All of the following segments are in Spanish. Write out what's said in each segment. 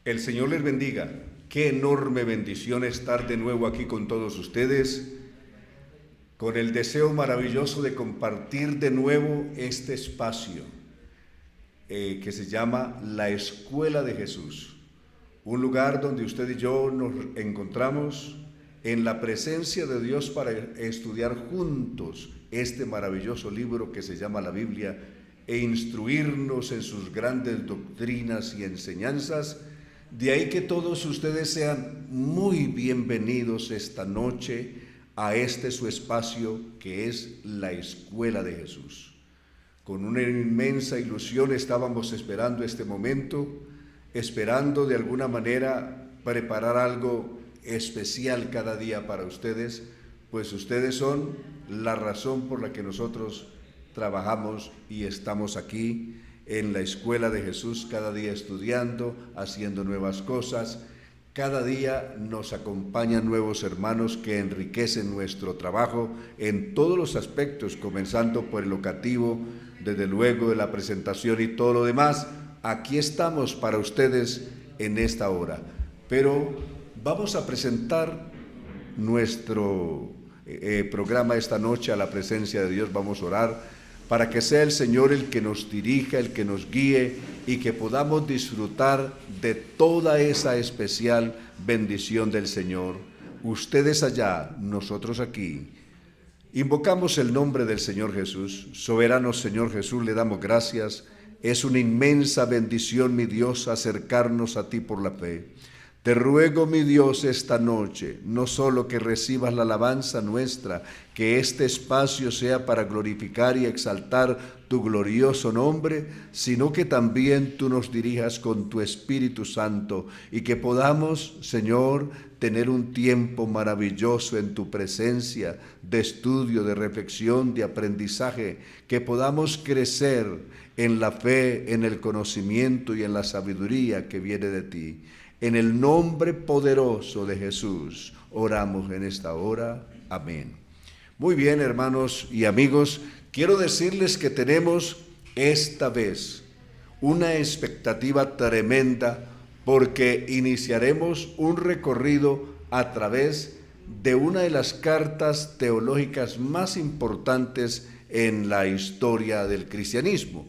El Señor les bendiga. Qué enorme bendición estar de nuevo aquí con todos ustedes, con el deseo maravilloso de compartir de nuevo este espacio que se llama la Escuela de Jesús, un lugar donde usted y yo nos encontramos en la presencia de Dios para estudiar juntos este maravilloso libro que se llama la Biblia e instruirnos en sus grandes doctrinas y enseñanzas. De ahí que todos ustedes sean muy bienvenidos esta noche a este su espacio que es la Escuela de Jesús. Con una inmensa ilusión estábamos esperando este momento, esperando de alguna manera preparar algo especial cada día para ustedes, pues ustedes son la razón por la que nosotros trabajamos y estamos aquí en la Escuela de Jesús, cada día estudiando, haciendo nuevas cosas. Cada día nos acompañan nuevos hermanos que enriquecen nuestro trabajo en todos los aspectos, comenzando por el educativo, desde luego de la presentación y todo lo demás. Aquí estamos para ustedes en esta hora. Pero vamos a presentar nuestro programa esta noche a la presencia de Dios. Vamos a orar para que sea el Señor el que nos dirija, el que nos guíe y que podamos disfrutar de toda esa especial bendición del Señor. Ustedes allá, nosotros aquí. Invocamos el nombre del Señor Jesús. Soberano Señor Jesús, le damos gracias. Es una inmensa bendición, mi Dios, acercarnos a ti por la fe. Te ruego, mi Dios, esta noche, no solo que recibas la alabanza nuestra, que este espacio sea para glorificar y exaltar tu glorioso nombre, sino que también tú nos dirijas con tu Espíritu Santo y que podamos, Señor, tener un tiempo maravilloso en tu presencia, de estudio, de reflexión, de aprendizaje, que podamos crecer en la fe, en el conocimiento y en la sabiduría que viene de ti. En el nombre poderoso de Jesús oramos en esta hora. Amén. Muy bien, hermanos y amigos, quiero decirles que tenemos esta vez una expectativa tremenda porque iniciaremos un recorrido a través de una de las cartas teológicas más importantes en la historia del cristianismo,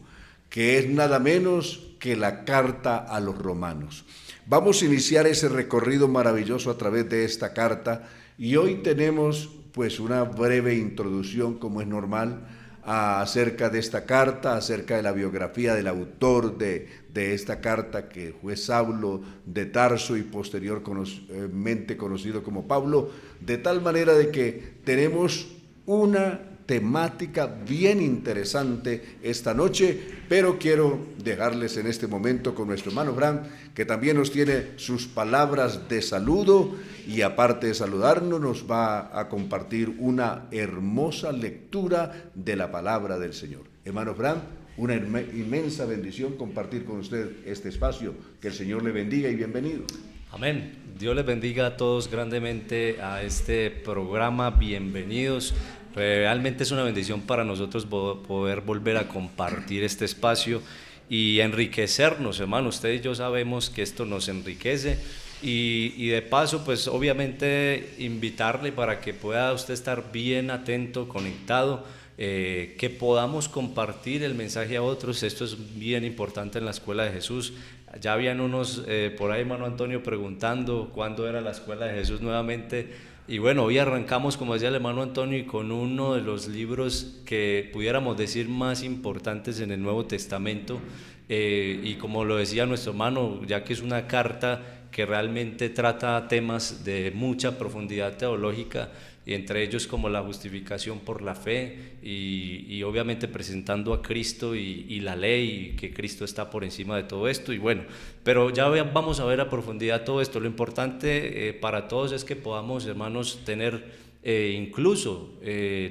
que es nada menos que la carta a los romanos. Vamos a iniciar ese recorrido maravilloso a través de esta carta y hoy tenemos pues una breve introducción, como es normal, acerca de esta carta, acerca de la biografía del autor de esta carta, que fue Saulo de Tarso y posteriormente conocido como Pablo, de tal manera de que tenemos una temática bien interesante esta noche, pero quiero dejarles en este momento con nuestro hermano Bram, que también nos tiene sus palabras de saludo y aparte de saludarnos nos va a compartir una hermosa lectura de la palabra del Señor. Hermano Bram, una inmensa bendición compartir con usted este espacio. Que el Señor le bendiga y bienvenido. Amén. Dios les bendiga a todos grandemente a este programa. Bienvenidos. Realmente es una bendición para nosotros poder volver a compartir este espacio y enriquecernos, hermano. Usted y yo sabemos que esto nos enriquece y de paso, pues obviamente invitarle para que pueda usted estar bien atento, conectado, que podamos compartir el mensaje a otros. Esto es bien importante en la Escuela de Jesús. Ya habían unos por ahí, hermano Antonio, preguntando cuándo era la Escuela de Jesús nuevamente. Y bueno, hoy arrancamos, como decía el hermano Antonio, y con uno de los libros que pudiéramos decir más importantes en el Nuevo Testamento, y como lo decía nuestro hermano, ya que es una carta que realmente trata temas de mucha profundidad teológica, y entre ellos como la justificación por la fe y obviamente presentando a Cristo y la ley, y que Cristo está por encima de todo esto. Y bueno, pero ya vamos a ver a profundidad todo esto. Lo importante para todos es que podamos, hermanos, tener incluso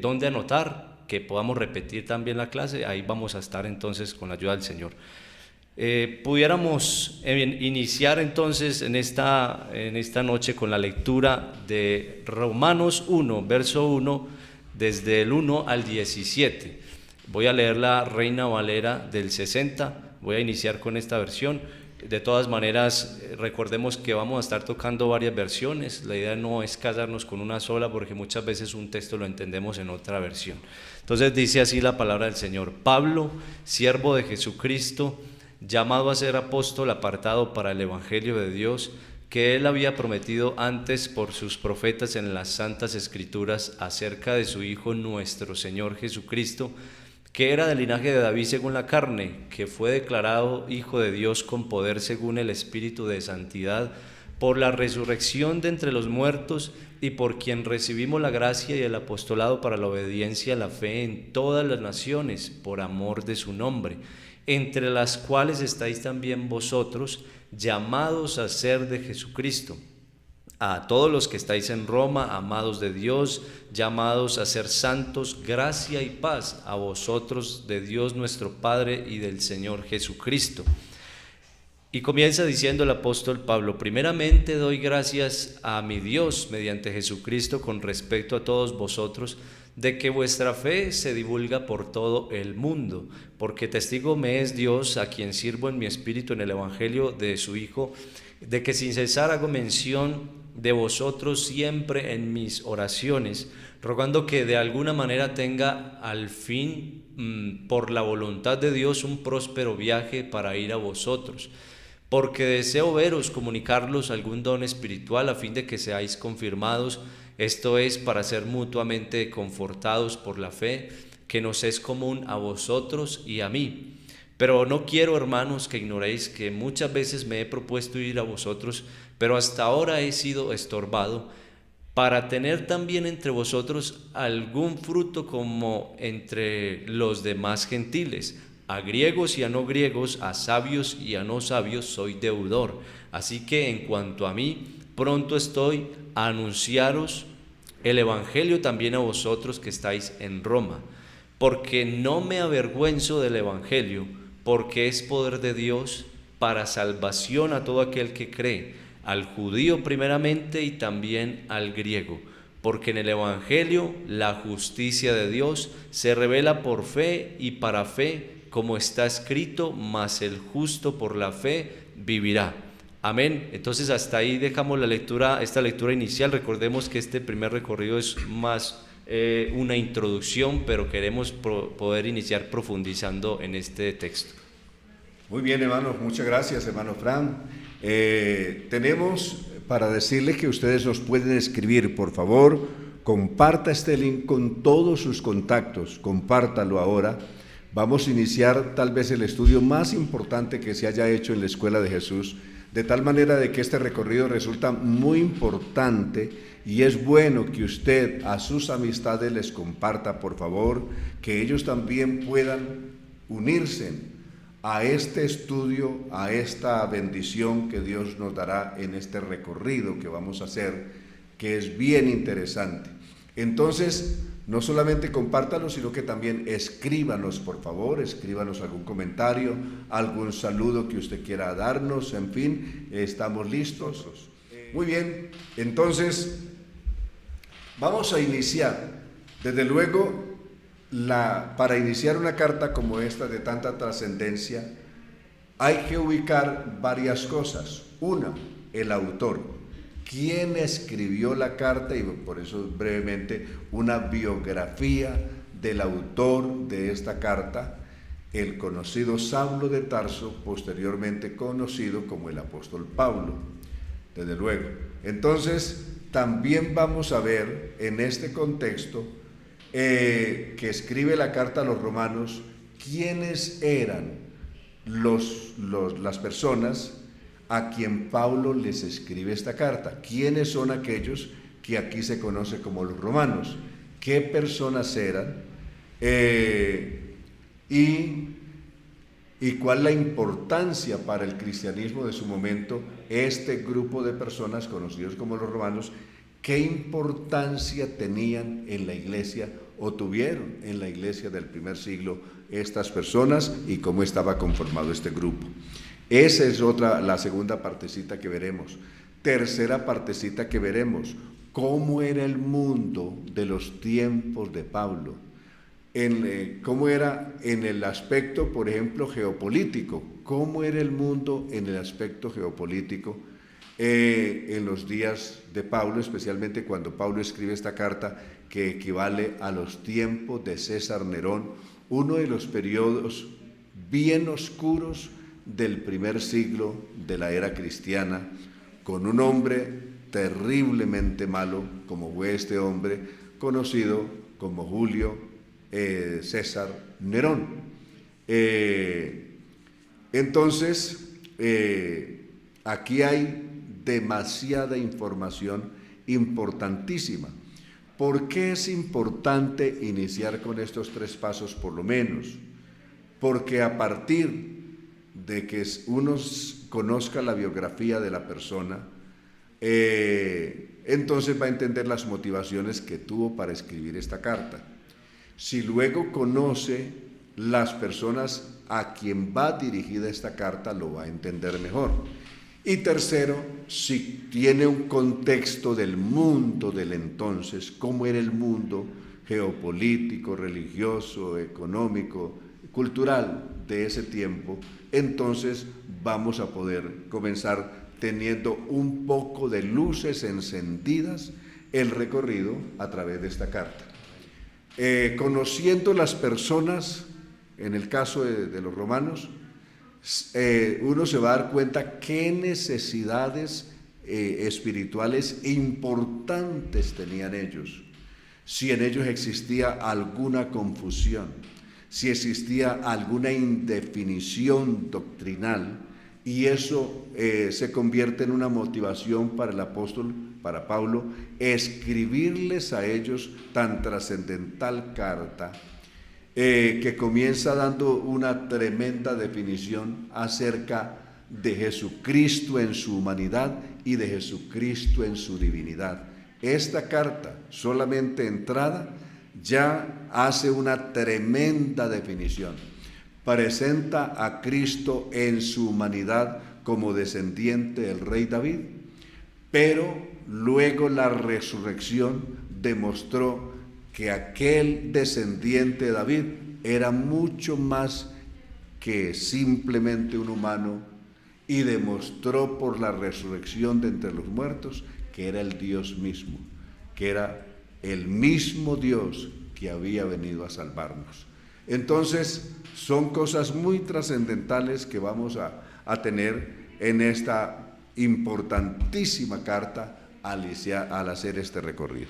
donde anotar, que podamos repetir también la clase. Ahí vamos a estar entonces con la ayuda del Señor. Pudiéramos iniciar entonces en esta noche con la lectura de Romanos 1, verso 1, desde el 1 al 17. Voy a leer la Reina Valera del 60, voy a iniciar con esta versión De todas maneras, recordemos que vamos a estar tocando varias versiones. La idea no es casarnos con una sola, porque muchas veces un texto lo entendemos en otra versión. Entonces dice así la palabra del Señor: Pablo, siervo de Jesucristo, llamado a ser apóstol, apartado para el evangelio de Dios, que él había prometido antes por sus profetas en las santas escrituras acerca de su Hijo nuestro Señor Jesucristo, que era del linaje de David según la carne, que fue declarado Hijo de Dios con poder según el Espíritu de santidad, por la resurrección de entre los muertos, y por quien recibimos la gracia y el apostolado para la obediencia a la fe en todas las naciones, por amor de su nombre, entre las cuales estáis también vosotros, llamados a ser de Jesucristo. A todos los que estáis en Roma, amados de Dios, llamados a ser santos, gracia y paz a vosotros de Dios nuestro Padre y del Señor Jesucristo. Y comienza diciendo el apóstol Pablo: primeramente doy gracias a mi Dios mediante Jesucristo con respecto a todos vosotros, de que vuestra fe se divulga por todo el mundo, porque testigo me es Dios, a quien sirvo en mi espíritu en el evangelio de su Hijo, de que sin cesar hago mención de vosotros siempre en mis oraciones, rogando que de alguna manera tenga al fin, por la voluntad de Dios, un próspero viaje para ir a vosotros, porque deseo veros, comunicarlos algún don espiritual, a fin de que seáis confirmados, esto es, para ser mutuamente confortados por la fe, que nos es común a vosotros y a mí. Pero no quiero, hermanos, que ignoréis que muchas veces me he propuesto ir a vosotros, pero hasta ahora he sido estorbado, para tener también entre vosotros algún fruto como entre los demás gentiles. A griegos y a no griegos, a sabios y a no sabios soy deudor. Así que en cuanto a mí, pronto estoy a anunciaros el evangelio también a vosotros que estáis en Roma, porque no me avergüenzo del evangelio, porque es poder de Dios para salvación a todo aquel que cree, al judío primeramente y también al griego, porque en el evangelio la justicia de Dios se revela por fe y para fe, como está escrito: mas el justo por la fe vivirá. Amén. Entonces hasta ahí dejamos la lectura, esta lectura inicial. Recordemos que este primer recorrido es más una introducción, pero queremos poder iniciar profundizando en este texto. Muy bien, hermanos, muchas gracias, hermano Fran. Tenemos para decirles que ustedes nos pueden escribir, por favor, comparta este link con todos sus contactos, compártalo ahora. Vamos a iniciar tal vez el estudio más importante que se haya hecho en la Escuela de Jesús, de tal manera de que este recorrido resulta muy importante y es bueno que usted a sus amistades les comparta, por favor, que ellos también puedan unirse a este estudio, a esta bendición que Dios nos dará en este recorrido que vamos a hacer, que es bien interesante. Entonces, no solamente compártalo, sino que también escríbanos, por favor, escríbanos algún comentario, algún saludo que usted quiera darnos, en fin, estamos listos. Muy bien, entonces vamos a iniciar. Desde luego, para iniciar una carta como esta de tanta trascendencia, hay que ubicar varias cosas. Una, el autor. ¿Quién escribió la carta? Y por eso brevemente una biografía del autor de esta carta, el conocido Saulo de Tarso, posteriormente conocido como el apóstol Pablo, desde luego. Entonces, también vamos a ver en este contexto que escribe la carta a los romanos, quiénes eran las personas a quien Pablo les escribe esta carta. ¿Quiénes son aquellos que aquí se conoce como los romanos? ¿Qué personas eran? Y cuál la importancia para el cristianismo de su momento, este grupo de personas conocidos como los romanos, qué importancia tenían en la iglesia o tuvieron en la iglesia del primer siglo estas personas y cómo estaba conformado este grupo. Esa es la segunda partecita que veremos. Tercera partecita que veremos, cómo era el mundo de los tiempos de Pablo. en cómo era en el aspecto, por ejemplo, geopolítico, cómo era el mundo en el aspecto geopolítico en los días de Pablo, especialmente cuando Pablo escribe esta carta que equivale a los tiempos de César Nerón, uno de los periodos bien oscuros del primer siglo de la era cristiana, con un hombre terriblemente malo, como fue este hombre, conocido como Julio César Nerón. Entonces, aquí hay demasiada información importantísima. ¿Por qué es importante iniciar con estos 3 pasos por lo menos? Porque a partir de que uno conozca la biografía de la persona, entonces va a entender las motivaciones que tuvo para escribir esta carta. Si luego conoce las personas a quien va dirigida esta carta, lo va a entender mejor. Y tercero, si tiene un contexto del mundo del entonces, cómo era el mundo geopolítico, religioso, económico, cultural de ese tiempo, entonces vamos a poder comenzar teniendo un poco de luces encendidas el recorrido a través de esta carta. Conociendo las personas, en el caso de los romanos, uno se va a dar cuenta qué necesidades espirituales importantes tenían ellos, si en ellos existía alguna confusión, si existía alguna indefinición doctrinal, y eso se convierte en una motivación para el apóstol, para Pablo, escribirles a ellos tan trascendental carta, que comienza dando una tremenda definición acerca de Jesucristo en su humanidad y de Jesucristo en su divinidad. Esta carta, solamente entrada, ya hace una tremenda definición. Presenta a Cristo en su humanidad como descendiente del rey David, pero luego la resurrección demostró que aquel descendiente de David era mucho más que simplemente un humano, y demostró por la resurrección de entre los muertos que era el Dios mismo, que era el mismo Dios que había venido a salvarnos. Entonces, son cosas muy trascendentales que vamos a tener en esta importantísima carta al hacer este recorrido.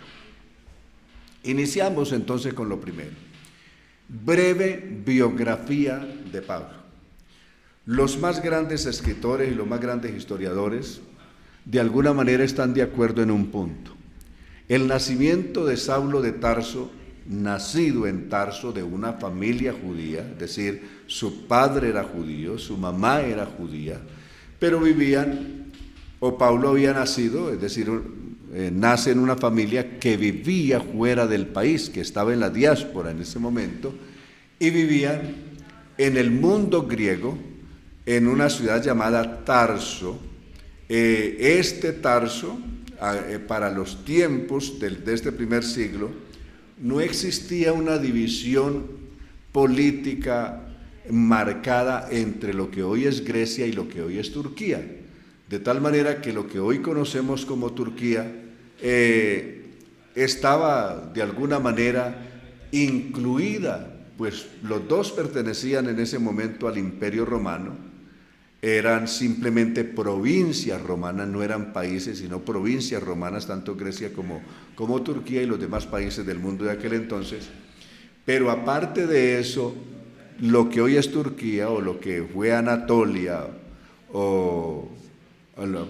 Iniciamos entonces con lo primero. Breve biografía de Pablo. Los más grandes escritores y los más grandes historiadores de alguna manera están de acuerdo en un punto. El nacimiento de Saulo de Tarso, nacido en Tarso de una familia judía, es decir, su padre era judío, su mamá era judía, pero Pablo había nacido, es decir, nace en una familia que vivía fuera del país, que estaba en la diáspora en ese momento, y vivían en el mundo griego, en una ciudad llamada Tarso. Este Tarso, para los tiempos de este primer siglo, no existía una división política marcada entre lo que hoy es Grecia y lo que hoy es Turquía, de tal manera que lo que hoy conocemos como Turquía estaba de alguna manera incluida, pues los dos pertenecían en ese momento al Imperio Romano, eran simplemente provincias romanas, no eran países, sino provincias romanas, tanto Grecia como Turquía y los demás países del mundo de aquel entonces. Pero aparte de eso, lo que hoy es Turquía, o lo que fue Anatolia, o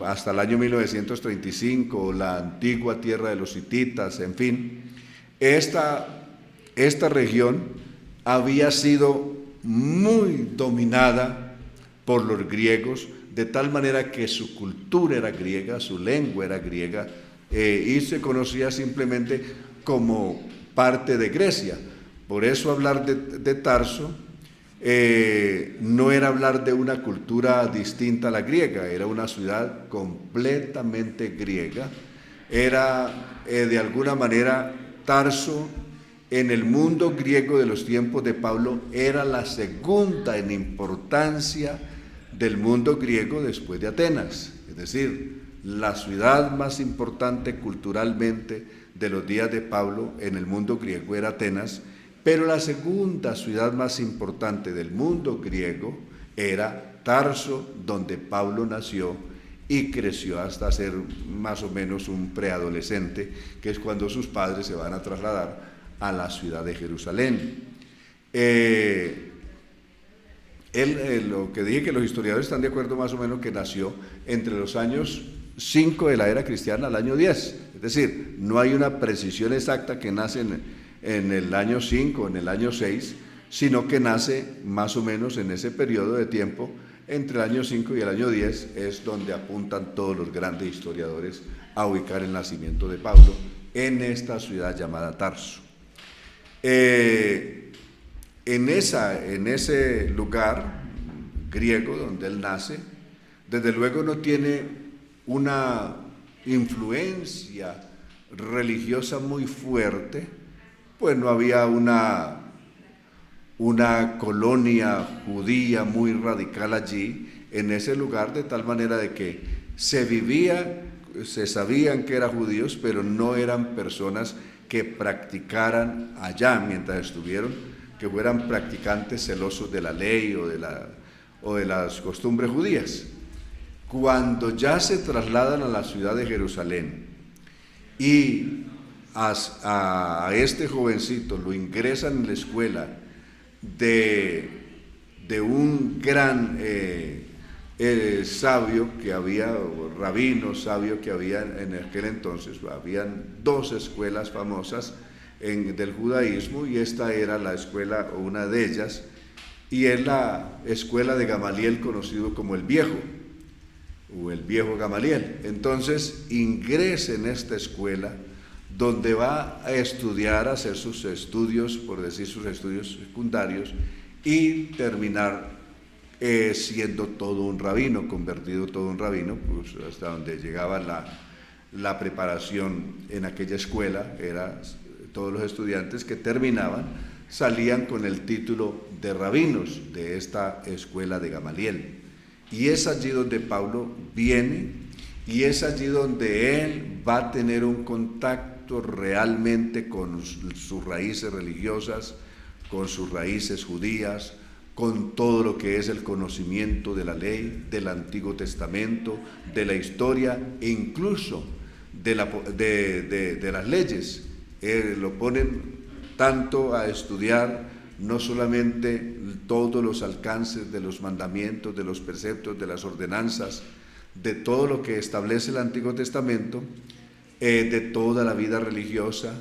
hasta el año 1935, o la antigua tierra de los hititas, en fin, esta región había sido muy dominada por los griegos, de tal manera que su cultura era griega, su lengua era griega, y se conocía simplemente como parte de Grecia. Por eso hablar de Tarso no era hablar de una cultura distinta a la griega, era una ciudad completamente griega. Era de alguna manera Tarso en el mundo griego de los tiempos de Pablo era la segunda en importancia del mundo griego después de Atenas. Es decir, la ciudad más importante culturalmente de los días de Pablo en el mundo griego era Atenas, pero la segunda ciudad más importante del mundo griego era Tarso, donde Pablo nació y creció hasta ser más o menos un preadolescente, que es cuando sus padres se van a trasladar a la ciudad de Jerusalén. Lo que dije, que los historiadores están de acuerdo más o menos que nació entre los años 5 de la era cristiana al año 10, es decir, no hay una precisión exacta que nace en el año 5 o en el año 6, sino que nace más o menos en ese periodo de tiempo, entre el año 5 y el año 10, es donde apuntan todos los grandes historiadores a ubicar el nacimiento de Pablo en esta ciudad llamada Tarso. En ese lugar griego donde él nace, desde luego no tiene una influencia religiosa muy fuerte, pues no había una colonia judía muy radical allí, en ese lugar, de tal manera de que se sabían que eran judíos, pero no eran personas que practicaran allá mientras estuvieron, que fueran practicantes celosos de la ley o de las costumbres judías. Cuando ya se trasladan a la ciudad de Jerusalén y a este jovencito lo ingresan en la escuela de un gran sabio que había, o rabino sabio que había en aquel entonces. Habían dos escuelas famosas del judaísmo, y esta era la escuela, o una de ellas, y es la escuela de Gamaliel, conocido como el Viejo, o el Viejo Gamaliel. Entonces ingresa en esta escuela, donde va a estudiar, a hacer sus estudios, por decir sus estudios secundarios, y terminar siendo todo un rabino, convertido todo un rabino, pues hasta donde llegaba la preparación en aquella escuela. Todos los estudiantes que terminaban salían con el título de rabinos de esta escuela de Gamaliel. Y es allí donde Pablo viene, y es allí donde él va a tener un contacto realmente con sus raíces religiosas, con sus raíces judías, con todo lo que es el conocimiento de la ley, del Antiguo Testamento, de la historia e incluso de las leyes. Lo ponen tanto a estudiar no solamente todos los alcances de los mandamientos, de los preceptos, de las ordenanzas, de todo lo que establece el Antiguo Testamento, de toda la vida religiosa,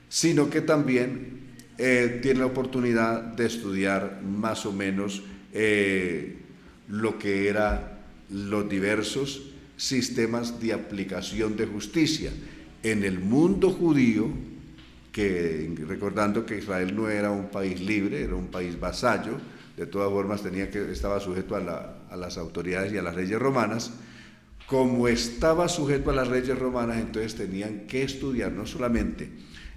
sino que también tiene la oportunidad de estudiar más o menos lo que eran los diversos sistemas de aplicación de justicia en el mundo judío, recordando que Israel no era un país libre, era un país vasallo. De todas formas estaba sujeto a las autoridades y a las leyes romanas. Como estaba sujeto a las leyes romanas, entonces tenían que estudiar no solamente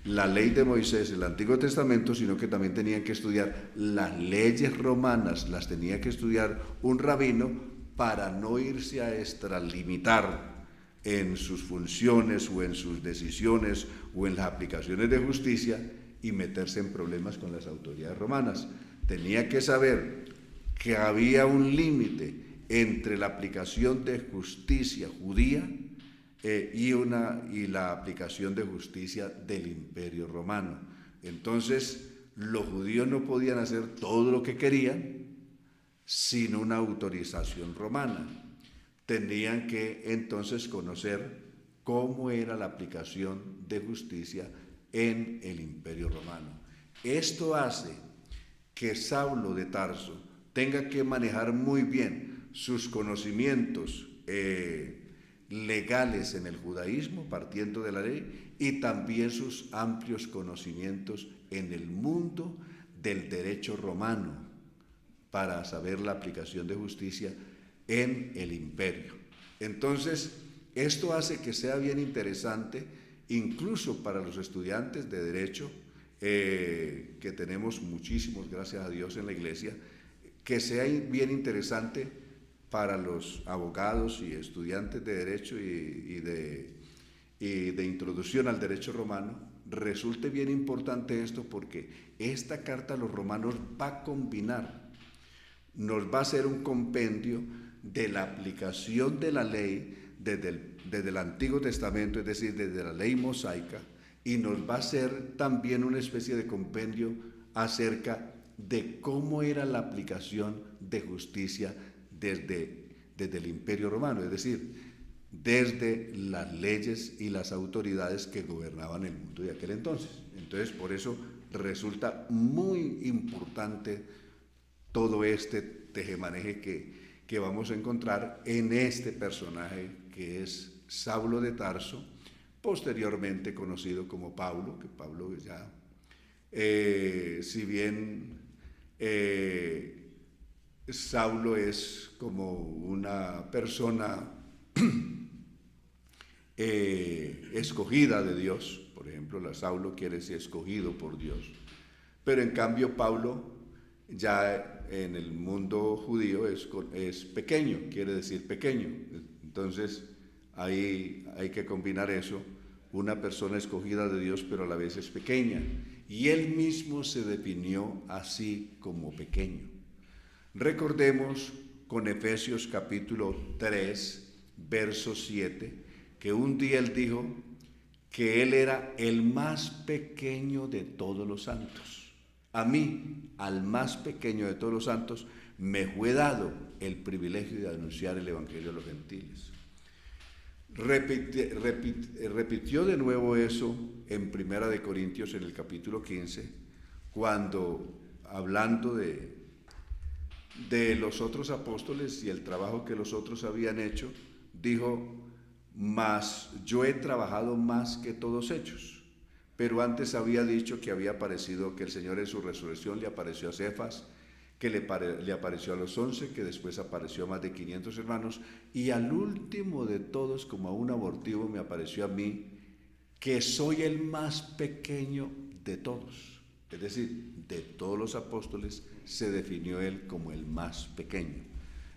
la ley de Moisés, el Antiguo Testamento, sino que también tenían que estudiar las leyes romanas, las tenía que estudiar un rabino para no irse a extralimitar en sus funciones o en sus decisiones o en las aplicaciones de justicia y meterse en problemas con las autoridades romanas. Tenía que saber que había un límite entre la aplicación de justicia judía y la aplicación de justicia del Imperio Romano. Entonces, los judíos no podían hacer todo lo que querían sin una autorización romana. Tenían que entonces conocer cómo era la aplicación de justicia en el Imperio Romano. Esto hace que Saulo de Tarso tenga que manejar muy bien sus conocimientos legales en el judaísmo, partiendo de la ley, y también sus amplios conocimientos en el mundo del derecho romano, para saber la aplicación de justicia en el imperio. Entonces, esto hace que sea bien interesante, incluso para los estudiantes de derecho, que tenemos muchísimos, gracias a Dios, en la iglesia, que sea bien interesante para los abogados y estudiantes de derecho y de introducción al derecho romano. Resulte bien importante esto porque esta carta a los romanos va a combinar, nos va a hacer un compendio de la aplicación de la ley desde el Antiguo Testamento, es decir, desde la ley mosaica, y nos va a hacer también una especie de compendio acerca de cómo era la aplicación de justicia desde el Imperio Romano, es decir, desde las leyes y las autoridades que gobernaban el mundo de aquel entonces. Entonces, por eso resulta muy importante todo este tejemaneje que vamos a encontrar en este personaje que es Saulo de Tarso, posteriormente conocido como Pablo, que Pablo ya, si bien Saulo es como una persona escogida de Dios, por ejemplo, Saulo quiere decir escogido por Dios, pero en cambio Pablo ya en el mundo judío es pequeño, quiere decir pequeño. Entonces ahí hay que combinar eso, una persona escogida de Dios pero a la vez es pequeña, y él mismo se definió así como pequeño. Recordemos con Efesios capítulo 3, verso 7, que un día él dijo que él era el más pequeño de todos los santos. A mí, al más pequeño de todos los santos, me fue dado el privilegio de anunciar el evangelio a los gentiles. Repitió de nuevo eso en Primera de Corintios, en el capítulo 15, cuando, hablando de los otros apóstoles y el trabajo que los otros habían hecho, dijo: mas yo he trabajado más que todos ellos. Pero antes había dicho que había aparecido, que el Señor en su resurrección le apareció a Cefas, que le apareció a los 11, que después apareció a más de 500 hermanos, y al último de todos, como a un abortivo, me apareció a mí, que soy el más pequeño de todos. Es decir, de todos los apóstoles se definió él como el más pequeño.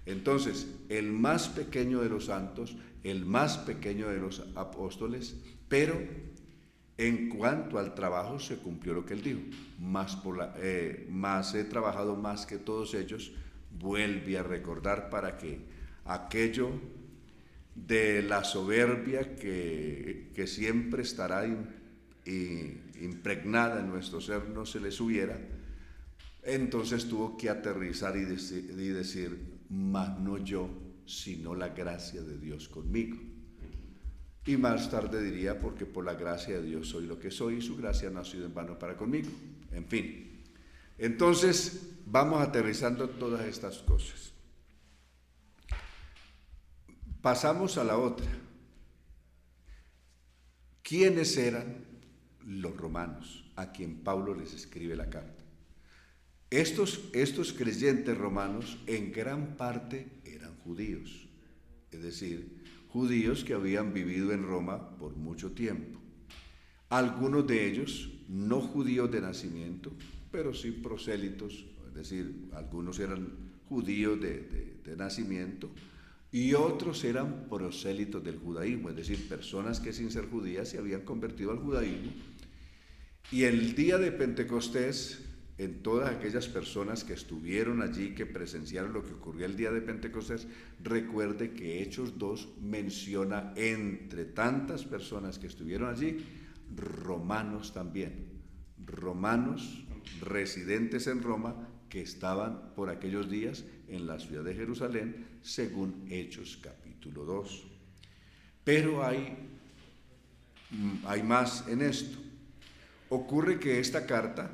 Entonces, el más pequeño de los santos, el más pequeño de los apóstoles, pero en cuanto al trabajo se cumplió lo que él dijo: más he trabajado más que todos ellos. Vuelve a recordar para que aquello de la soberbia que siempre estará impregnada en nuestro ser no se le subiera. Entonces tuvo que aterrizar y decir: mas no yo, sino la gracia de Dios conmigo. Y más tarde diría: porque por la gracia de Dios soy lo que soy, y su gracia no ha sido en vano para conmigo. En fin, entonces vamos aterrizando todas estas cosas. Pasamos a la otra. ¿Quiénes eran los romanos a quien Pablo les escribe la carta? Estos creyentes romanos en gran parte eran judíos, es decir, judíos que habían vivido en Roma por mucho tiempo. Algunos de ellos no judíos de nacimiento, pero sí prosélitos, es decir, algunos eran judíos de nacimiento y otros eran prosélitos del judaísmo, es decir, personas que sin ser judías se habían convertido al judaísmo. Y el día de Pentecostés, en todas aquellas personas que estuvieron allí, que presenciaron lo que ocurrió el día de Pentecostés, recuerde que Hechos 2 menciona, entre tantas personas que estuvieron allí, romanos también, romanos residentes en Roma que estaban por aquellos días en la ciudad de Jerusalén, según Hechos capítulo 2. Pero hay más en esto. Ocurre que esta carta,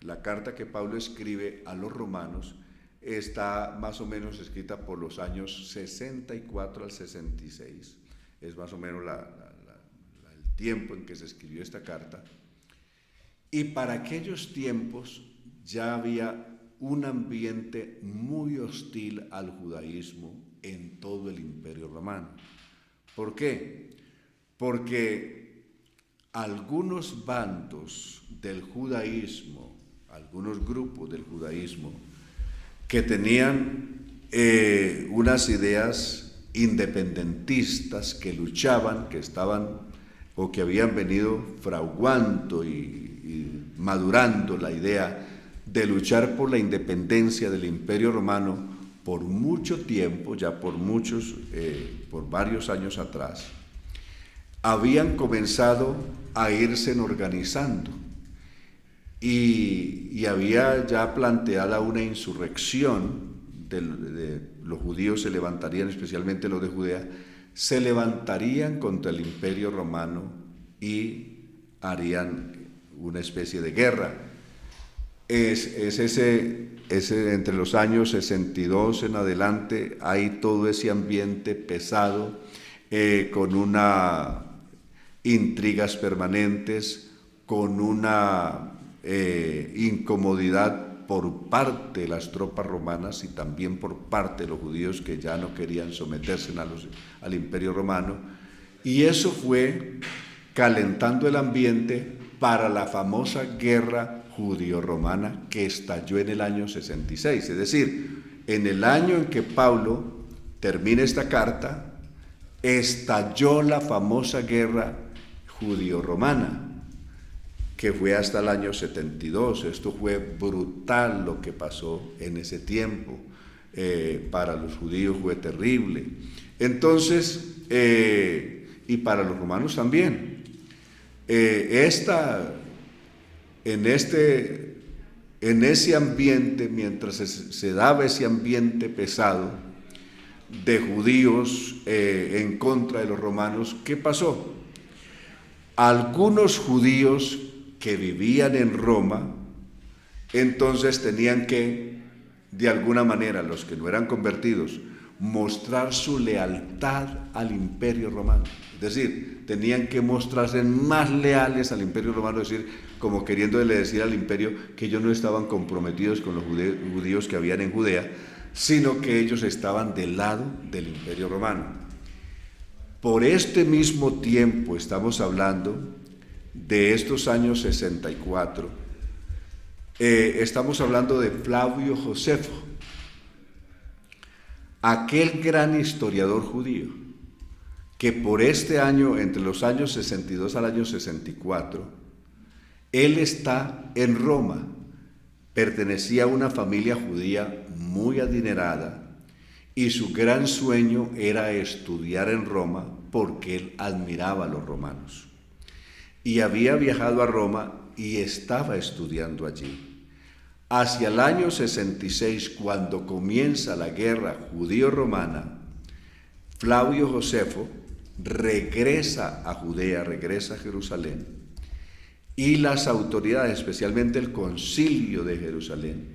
la carta que Pablo escribe a los romanos, está más o menos escrita por los años 64 al 66. Es más o menos el tiempo en que se escribió esta carta. Y para aquellos tiempos ya había un ambiente muy hostil al judaísmo en todo el Imperio Romano. ¿Por qué? Porque algunos bandos del judaísmo, algunos grupos del judaísmo, que tenían unas ideas independentistas, que luchaban, que estaban o que habían venido fraguando y madurando la idea de luchar por la independencia del Imperio Romano por mucho tiempo, ya por varios años atrás, habían comenzado a irse organizando y había ya planteada una insurrección. Los judíos se levantarían, especialmente los de Judea, se levantarían contra el Imperio Romano y harían una especie de guerra. Entre los años 62 en adelante hay todo ese ambiente pesado, con intrigas permanentes, con una incomodidad por parte de las tropas romanas y también por parte de los judíos, que ya no querían someterse al Imperio Romano, y eso fue calentando el ambiente para la famosa guerra judío-romana que estalló en el año 66, es decir, en el año en que Pablo termina esta carta, estalló la famosa guerra judío-romana, que fue hasta el año 72. Esto fue brutal lo que pasó en ese tiempo. Para los judíos fue terrible. Entonces, y para los romanos también. En ese ambiente, mientras se daba ese ambiente pesado de judíos en contra de los romanos, ¿qué pasó? Algunos judíos que vivían en Roma, entonces tenían que, de alguna manera, los que no eran convertidos, mostrar su lealtad al Imperio Romano. Es decir, tenían que mostrarse más leales al Imperio Romano, es decir, como queriéndole decir al imperio que ellos no estaban comprometidos con los judíos que habían en Judea, sino que ellos estaban del lado del Imperio Romano. Por este mismo tiempo estamos hablando de estos años 64, estamos hablando de Flavio Josefo, aquel gran historiador judío, que por este año, entre los años 62 al año 64, él está en Roma, pertenecía a una familia judía muy adinerada, y su gran sueño era estudiar en Roma porque él admiraba a los romanos. Y había viajado a Roma y estaba estudiando allí. Hacia el año 66, cuando comienza la guerra judío-romana, Flavio Josefo regresa a Judea, regresa a Jerusalén, y las autoridades, especialmente el concilio de Jerusalén,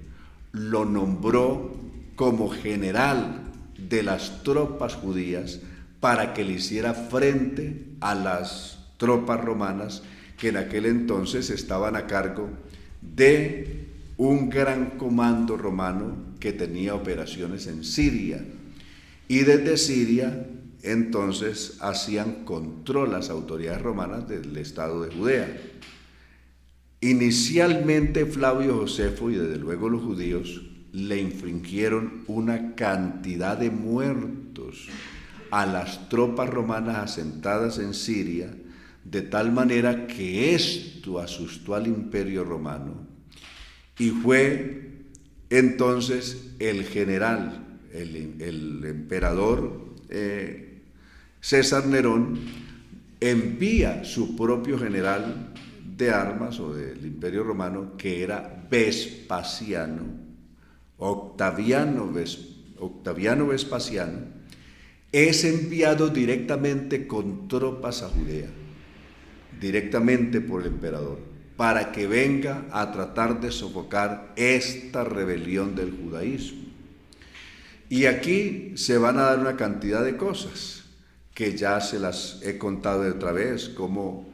lo nombró como general de las tropas judías para que le hiciera frente a las tropas romanas que en aquel entonces estaban a cargo de un gran comando romano que tenía operaciones en Siria, y desde Siria entonces hacían control las autoridades romanas del estado de Judea. Inicialmente Flavio Josefo y desde luego los judíos le infligieron una cantidad de muertos a las tropas romanas asentadas en Siria, de tal manera que esto asustó al Imperio Romano, y fue entonces el general, el emperador César Nerón, envía su propio general de armas o del Imperio Romano, que era Vespasiano, Octaviano Vespasiano, es enviado directamente con tropas a Judea, directamente por el emperador, para que venga a tratar de sofocar esta rebelión del judaísmo. Y aquí se van a dar una cantidad de cosas que ya se las he contado de otra vez, como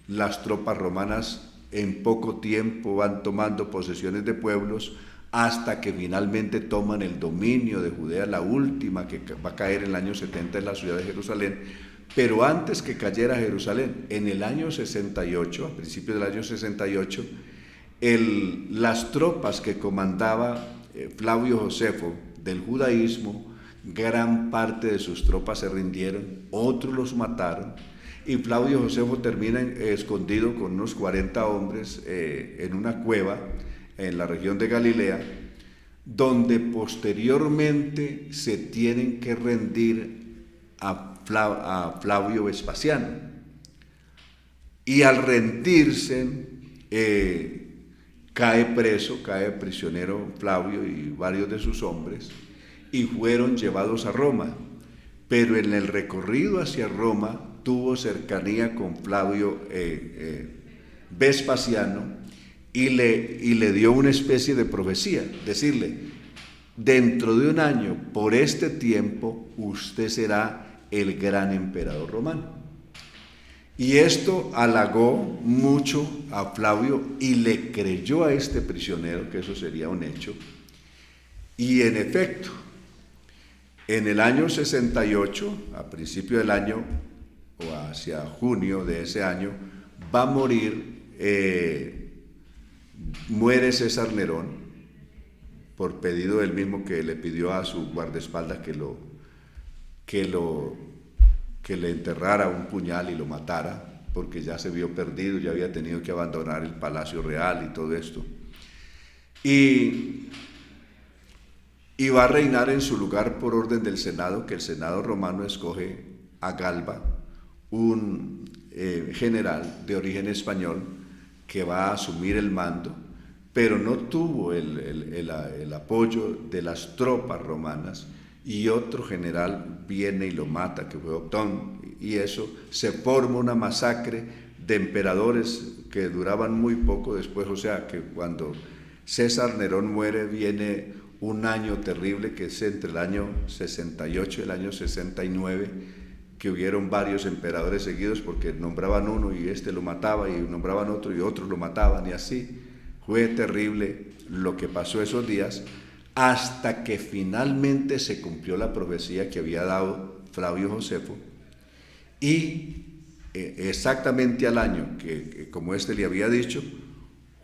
las tropas romanas en poco tiempo van tomando posesiones de pueblos hasta que finalmente toman el dominio de Judea. La última que va a caer en el año 70 es la ciudad de Jerusalén. Pero antes que cayera Jerusalén, en el año 68, a principios del año 68, las tropas que comandaba Flavio Josefo del judaísmo, gran parte de sus tropas se rindieron, otros los mataron, y Flavio Josefo termina escondido con unos 40 hombres en una cueva en la región de Galilea, donde posteriormente se tienen que rendir a Flavio Vespasiano. Y al rendirse, cae preso, cae prisionero Flavio y varios de sus hombres, y fueron llevados a Roma. Pero en el recorrido hacia Roma tuvo cercanía con Flavio Vespasiano, y le dio una especie de profecía, decirle: dentro de un año, por este tiempo, usted será el gran emperador romano. Y esto halagó mucho a Flavio y le creyó a este prisionero que eso sería un hecho. Y en efecto, en el año 68, a principio del año o hacia junio de ese año, va a morir, muere César Nerón, por pedido del mismo, que le pidió a su guardaespaldas que le enterrara un puñal y lo matara, porque ya se vio perdido, ya había tenido que abandonar el palacio real y todo esto. Y va a reinar en su lugar por orden del Senado, que el Senado romano escoge a Galba, un general de origen español que va a asumir el mando, pero no tuvo el apoyo de las tropas romanas, y otro general viene y lo mata, que fue Optón, y eso se forma una masacre de emperadores que duraban muy poco después. O sea que cuando César Nerón muere, viene un año terrible, que es entre el año 68 y el año 69, que hubieron varios emperadores seguidos, porque nombraban uno y este lo mataba, y nombraban otro y otros lo mataban, y así fue terrible lo que pasó esos días, hasta que finalmente se cumplió la profecía que había dado Flavio Josefo, y exactamente al año que como este le había dicho,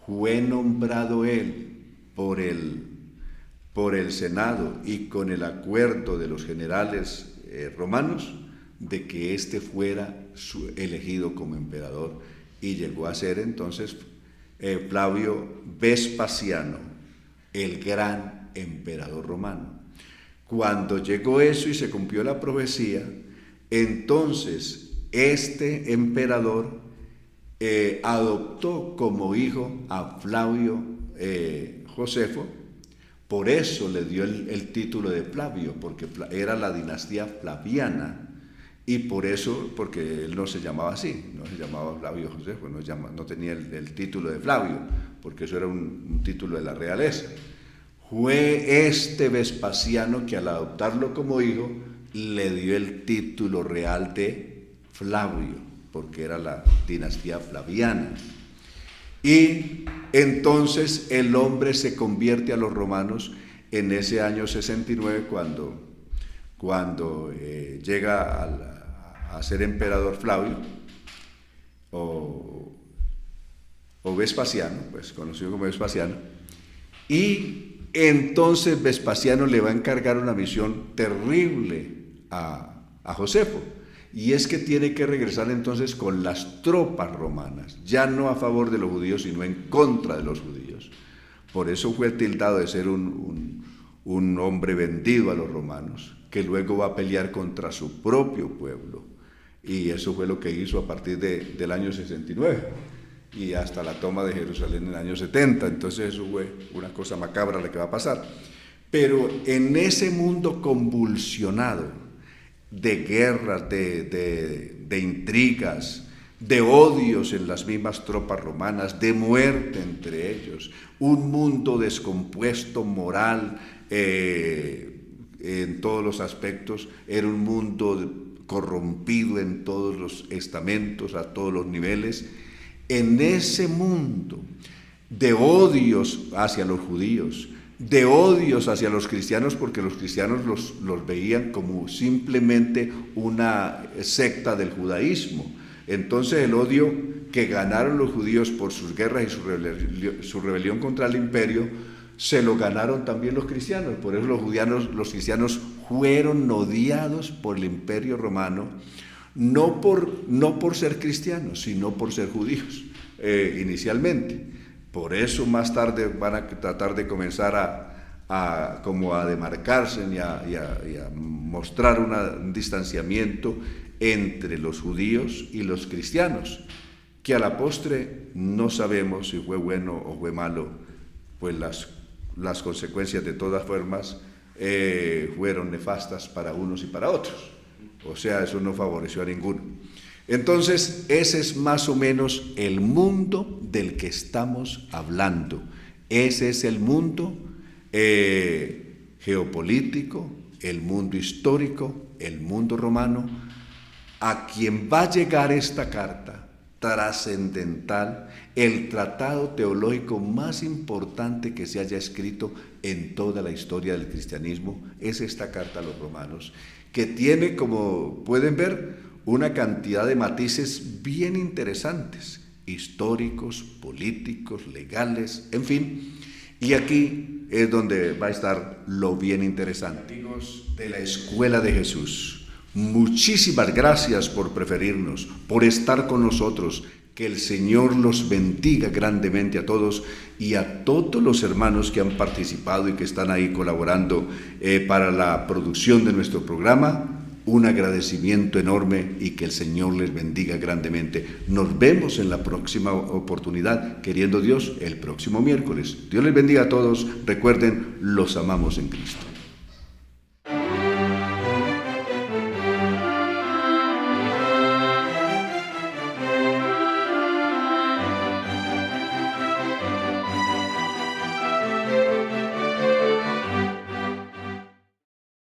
fue nombrado él por el Senado, y con el acuerdo de los generales romanos, de que éste fuera elegido como emperador, y llegó a ser entonces Flavio Vespasiano, el gran emperador romano. Cuando llegó eso y se cumplió la profecía, entonces este emperador adoptó como hijo a Flavio Josefo. Por eso le dio el título de Flavio, porque era la dinastía flaviana, y por eso, porque él no se llamaba así, no se llamaba Flavio Josefo, no tenía el título de Flavio, porque eso era un título de la realeza. Fue este Vespasiano que, al adoptarlo como hijo, le dio el título real de Flavio, porque era la dinastía flaviana. Y entonces el hombre se convierte a los romanos en ese año 69, cuando llega a ser emperador Flavio, o Vespasiano, pues conocido como Vespasiano. Y entonces Vespasiano le va a encargar una misión terrible a Josefo, y es que tiene que regresar entonces con las tropas romanas, ya no a favor de los judíos, sino en contra de los judíos. Por eso fue tildado de ser un hombre vendido a los romanos, que luego va a pelear contra su propio pueblo, y eso fue lo que hizo a partir del año 69 y hasta la toma de Jerusalén en el año 70. Entonces eso fue una cosa macabra la que va a pasar. Pero en ese mundo convulsionado de guerras, de intrigas, de odios en las mismas tropas romanas, de muerte entre ellos, un mundo descompuesto moral en todos los aspectos, era un mundo corrompido en todos los estamentos, a todos los niveles. En ese mundo de odios hacia los judíos, de odios hacia los cristianos, porque los cristianos los veían como simplemente una secta del judaísmo. Entonces el odio que ganaron los judíos por sus guerras y su rebelión contra el imperio, se lo ganaron también los cristianos. Por eso los cristianos fueron odiados por el imperio romano, no por ser cristianos, sino por ser judíos inicialmente. Por eso más tarde van a tratar de comenzar a demarcarse y a mostrar un distanciamiento entre los judíos y los cristianos, que a la postre no sabemos si fue bueno o fue malo, pues las consecuencias de todas formas fueron nefastas para unos y para otros. O sea, eso no favoreció a ninguno. Entonces, ese es más o menos el mundo del que estamos hablando. Ese es el mundo geopolítico, el mundo histórico, el mundo romano, a quien va a llegar esta carta trascendental, el tratado teológico más importante que se haya escrito en toda la historia del cristianismo, es esta carta a los romanos, que tiene, como pueden ver, una cantidad de matices bien interesantes, históricos, políticos, legales, en fin. Y aquí es donde va a estar lo bien interesante. Amigos de la Escuela de Jesús, muchísimas gracias por preferirnos, por estar con nosotros. Que el Señor los bendiga grandemente a todos y a todos los hermanos que han participado y que están ahí colaborando para la producción de nuestro programa. Un agradecimiento enorme y que el Señor les bendiga grandemente. Nos vemos en la próxima oportunidad, queriendo Dios, el próximo miércoles. Dios les bendiga a todos. Recuerden, los amamos en Cristo.